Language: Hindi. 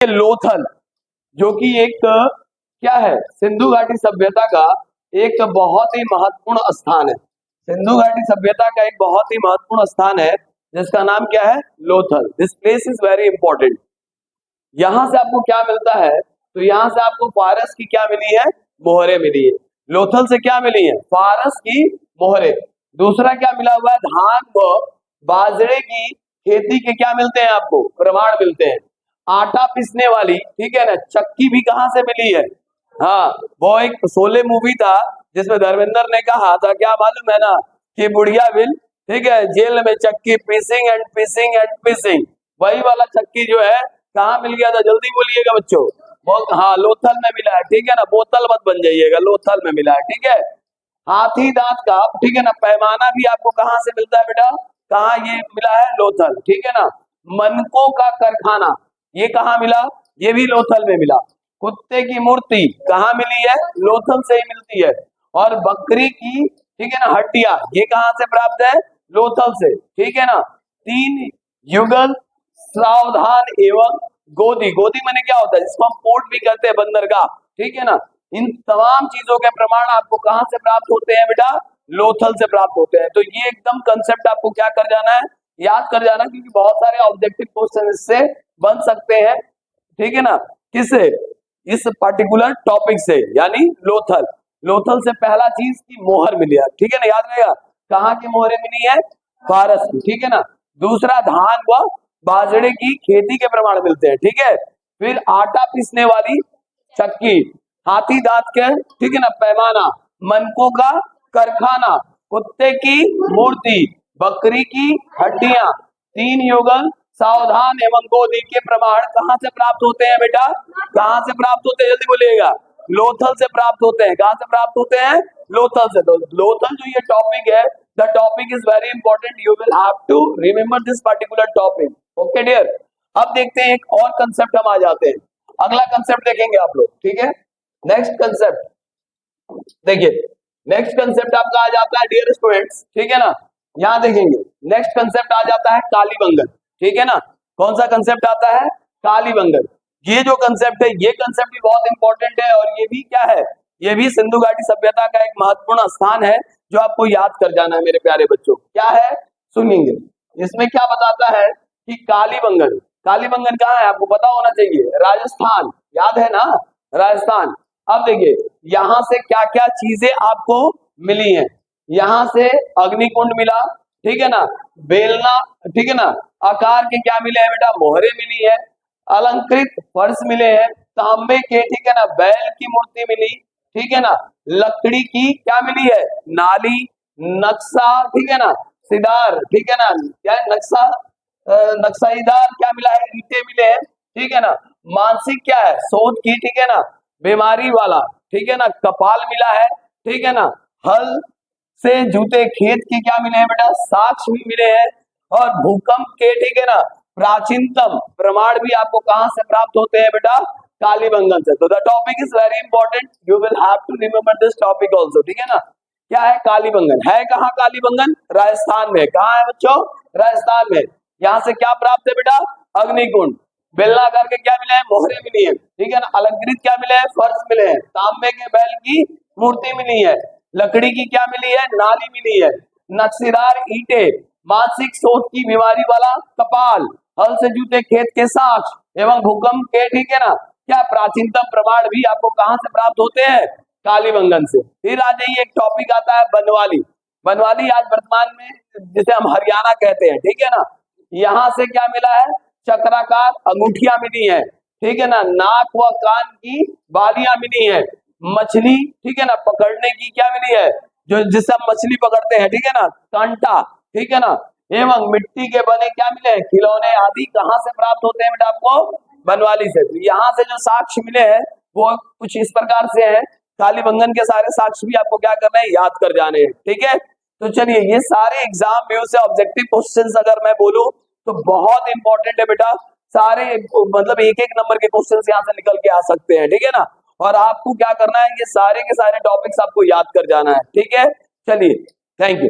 लोथल, जो कि एक क्या है, सिंधु घाटी सभ्यता का एक बहुत ही महत्वपूर्ण स्थान है। सिंधु घाटी सभ्यता का एक बहुत ही महत्वपूर्ण स्थान है जिसका नाम क्या है, Lothal. This place is very important. यहां से आपको क्या मिलता है, तो यहां से आपको फारस की क्या मिली है, मोहरे मिली है। लोथल से क्या मिली है, फारस की मोहरे। दूसरा क्या मिला हुआ है, धान व बाजरे की खेती के क्या मिलते हैं, आपको प्रमाण मिलते हैं। आटा पीसने वाली, ठीक है ना, चक्की भी कहां से मिली है। हाँ, वो एक शोले मूवी था जिसमें धर्मेंद्र ने कहा था, क्या मालूम है ना, कि बुढ़िया विल, ठीक है, जेल में चक्की पीसिंग एंड पीसिंग एंड पीसिंग। वही वाला चक्की जो है कहाँ मिल गया था, जल्दी बोलिएगा बच्चों। हाँ, लोथल में मिला है, ठीक है ना, बोतल मत बन जाइएगा, लोथल में मिला है, ठीक है। हाथी दांत का, ठीक है ना, पैमाना भी आपको कहाँ से मिलता है बेटा, कहाँ ये मिला है, लोथल, ठीक है ना। मनकों का कारखाना, ये कहाँ मिला, ये भी लोथल में मिला। कुत्ते की मूर्ति कहाँ मिली है, लोथल से ही मिलती है। और बकरी की, ठीक है ना, हड्डियां, ये कहाँ से प्राप्त है, लोथल से, ठीक है ना। 3 युगल, सावधान एवं गोदी, गोदी माने क्या होता है, जिसको हम पोर्ट भी कहते हैं, बंदरगाह, ठीक है ना। इन तमाम चीजों के प्रमाण आपको कहां से प्राप्त होते हैं बेटा, लोथल से प्राप्त होते हैं। तो ये एकदम कंसेप्ट आपको क्या कर जाना है, याद कर जाना, क्योंकि बहुत सारे ऑब्जेक्टिव क्वेश्चन इससे बन सकते हैं, ठीक है ना। किससे, इस पर्टिकुलर टॉपिक से, यानी लोथल। लोथल से पहला चीज की मोहर मिली है, ठीक है ना, याद रहेगा। कहाँ की मोहरें मिली है, फारस की, ठीक है ना। दूसरा, धान व बाजरे की खेती के प्रमाण मिलते हैं, ठीक है। फिर आटा पीसने वाली चक्की, हाथी दांत के, ठीक है ना, पैमाना, मनकों का कारखाना, कुत्ते की मूर्ति, बकरी की हड्डियां, 3 युगल, सावधान एवं गोदी के प्रमाण कहां से प्राप्त होते हैं बेटा, कहां से प्राप्त होते हैं, जल्दी बोलिएगा, लोथल से प्राप्त होते हैं। कहां से प्राप्त होते हैं, लोथल से। तो लोथल जो ये टॉपिक है, the topic is very important, you will have to remember this particular topic, okay dear. अब देखते हैं एक और कंसेप्ट, हम आ जाते हैं, अगला कंसेप्ट देखेंगे आप लोग, ठीक है। नेक्स्ट कंसेप्ट देखिए, नेक्स्ट कंसेप्ट आपका आ जाता है डियर स्टूडेंट्स, ठीक है ना। यहां देखेंगे, नेक्स्ट कंसेप्ट आ जाता है कालीबंगन, ठीक है ना। कौन सा कंसेप्ट आता है, कालीबंगन। ये जो कंसेप्ट है, ये कंसेप्ट भी बहुत इंपॉर्टेंट है, और ये भी क्या है, ये भी सिंधु घाटी सभ्यता का एक महत्वपूर्ण स्थान है जो आपको याद कर जाना है मेरे प्यारे बच्चों। क्या है, सुनिए, इसमें क्या बताता है कि कालीबंगन, कालीबंगन कहाँ है, आपको पता होना चाहिए, राजस्थान, याद है ना, राजस्थान। अब देखिए, यहां से क्या क्या चीजें आपको मिली हैं। यहां से अग्निकुंड मिला, ठीक है ना, बेलना, ठीक है ना, आकार के क्या मिले हैं बेटा, मोहरे मिली है। अलंकृत फर्श मिले हैं, तांबे के, ठीक है ना, बैल की मूर्ति मिली, ठीक है ना। लकड़ी की क्या मिली है, नाली, नक्शा, ठीक है ना, सिदार, ठीक है ना, क्या है, नक्शा, नक्शाईदार क्या मिला है, ईंटे मिले हैं, ठीक है ना। मानसिक क्या है, शोध की, ठीक है ना, बीमारी वाला, ठीक है ना, कपाल मिला है, ठीक है ना। हल से जूते खेत के क्या मिले हैं बेटा, साक्ष्य भी मिले हैं। और भूकंप के, ठीक है ना, प्राचीनतम प्रमाण भी आपको कहां से प्राप्त होते हैं बेटा, कालीबंगन से। तो the topic is very important, you will have to remember this topic also, ठीक है ना। क्या है, कालीबंगन है कहाँ, कालीबंगन राजस्थान में। कहाँ है बच्चों, राजस्थान में। यहाँ से क्या प्राप्त है बेटा, अग्निकुंड, बेलनाकार के क्या मिले हैं, मोहरे मिली है, ठीक है ना। अलंकृत क्या मिले हैं, फर्श मिले हैं। तांबे के बैल की मूर्ति मिली है। लकड़ी की क्या मिली है, नाली मिली है। नक्शेदार ईंटे, मानसिक शोथ की बीमारी वाला कपाल, हल से जूते खेत के साक्ष्य एवं भूकंप के, ठीक है ना, क्या प्राचीनतम प्रमाण भी आपको कहां से प्राप्त होते हैं, कालीबंगन से। फिर आ जाइए, एक टॉपिक आता है बनवाली। बनवाली आज वर्तमान में जिसे हम हरियाणा कहते हैं, ठीक है ना। यहां से क्या मिला है, चक्राकार अंगूठियां मिली है, ठीक है ना। नाक व कान की बालियां मिली है। मछली, ठीक है ना, पकड़ने की क्या मिली है, जो जिससे हम मछली पकड़ते हैं, ठीक है ना, कांटा, ठीक है ना। एवं मिट्टी के बने क्या मिले हैं, खिलौने आदि कहां से प्राप्त होते हैं बेटा, आपको बनवाली से। यहाँ से जो साक्ष्य मिले हैं वो कुछ इस प्रकार से है। कालीबंगन के सारे साक्ष्य भी आपको क्या करना है, याद कर जाने हैं, ठीक है। तो चलिए, ये सारे एग्जाम व्यू से ऑब्जेक्टिव क्वेश्चंस अगर मैं बोलूं तो बहुत इंपॉर्टेंट है बेटा। सारे मतलब एक एक नंबर के क्वेश्चंस यहाँ से निकल के आ सकते हैं, ठीक है ना। और आपको क्या करना है, ये सारे के सारे टॉपिक्स आपको याद कर जाना है, ठीक है। चलिए, थैंक यू।